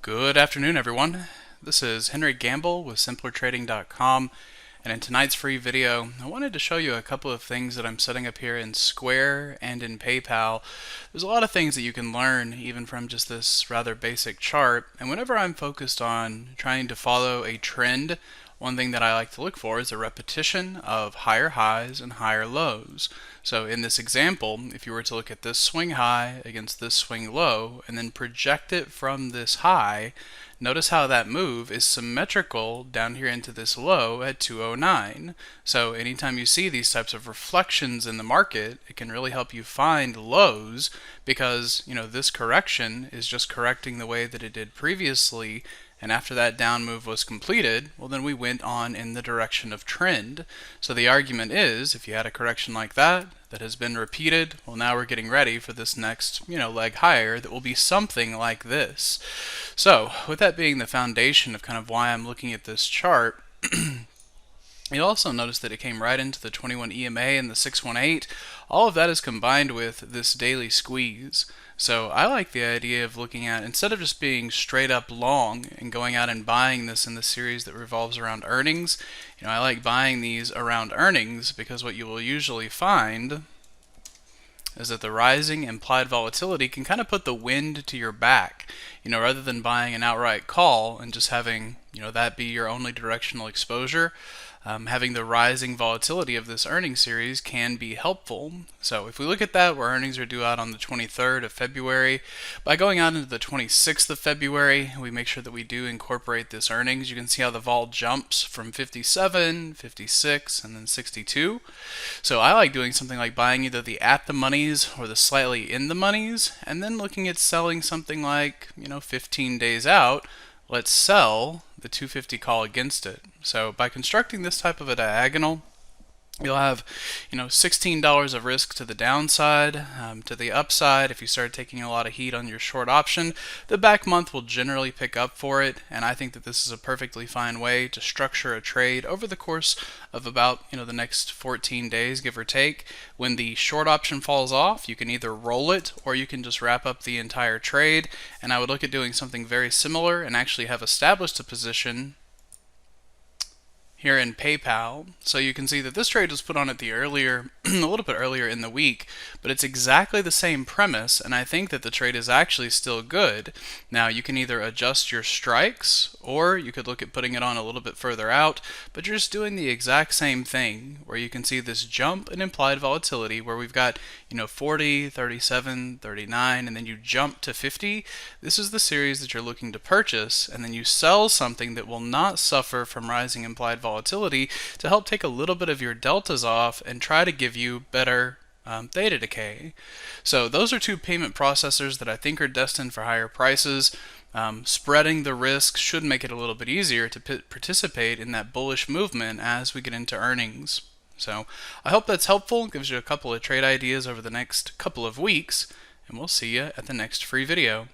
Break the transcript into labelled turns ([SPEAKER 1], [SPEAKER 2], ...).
[SPEAKER 1] Good afternoon, everyone. This is Henry Gambell with simplertrading.com, and in tonight's free video, I wanted to show you a couple of things that I'm setting up here in Square and in PayPal. There's a lot of things that you can learn even from just this rather basic chart, and whenever I'm focused on trying to follow a trend, one thing that I like to look for is a repetition of higher highs and higher lows. So in this example, if you were to look at this swing high against this swing low and then project it from this high, notice how that move is symmetrical down here into this low at 209. So anytime you see these types of reflections in the market, it can really help you find lows because, this correction is just correcting the way that it did previously. And after that down move was completed, well, then we went on in the direction of trend. So the argument is, if you had a correction like that has been repeated, well, now we're getting ready for this next, leg higher that will be something like this. So with that being the foundation of kind of why I'm looking at this chart, you'll also notice that it came right into the 21 EMA and the 618. All of that is combined with this daily squeeze. So I like the idea of looking at, instead of just being straight up long and going out and buying this in the series that revolves around earnings, I like buying these around earnings because what you will usually find is that the rising implied volatility can kind of put the wind to your back. Rather than buying an outright call and just having, that be your only directional exposure, having the rising volatility of this earnings series can be helpful. So if we look at that, where earnings are due out on the 23rd of February, by going out into the 26th of February, we make sure that we do incorporate this earnings. You can see how the vol jumps from 57, 56, and then 62. So I like doing something like buying either the at the monies or the slightly in the monies, and then looking at selling something like, 15 days out. Let's sell the 250 call against it. So by constructing this type of a diagonal, you'll have, $16 of risk to the downside. To the upside, if you start taking a lot of heat on your short option, the back month will generally pick up for it, and I think that this is a perfectly fine way to structure a trade over the course of about, the next 14 days, give or take. When the short option falls off, you can either roll it or you can just wrap up the entire trade, and I would look at doing something very similar and actually have established a position here in PayPal. So you can see that this trade was put on at the earlier, a little bit earlier in the week, but it's exactly the same premise, and I think that the trade is actually still good. Now you can either adjust your strikes, or you could look at putting it on a little bit further out, but you're just doing the exact same thing, where you can see this jump in implied volatility, where we've got 40, 37, 39, and then you jump to 50. This is the series that you're looking to purchase, and then you sell something that will not suffer from rising implied volatility to help take a little bit of your deltas off and try to give you better theta decay. So those are two payment processors that I think are destined for higher prices. Spreading the risk should make it a little bit easier to participate in that bullish movement as we get into earnings. So I hope that's helpful, gives you a couple of trade ideas over the next couple of weeks, and we'll see you at the next free video.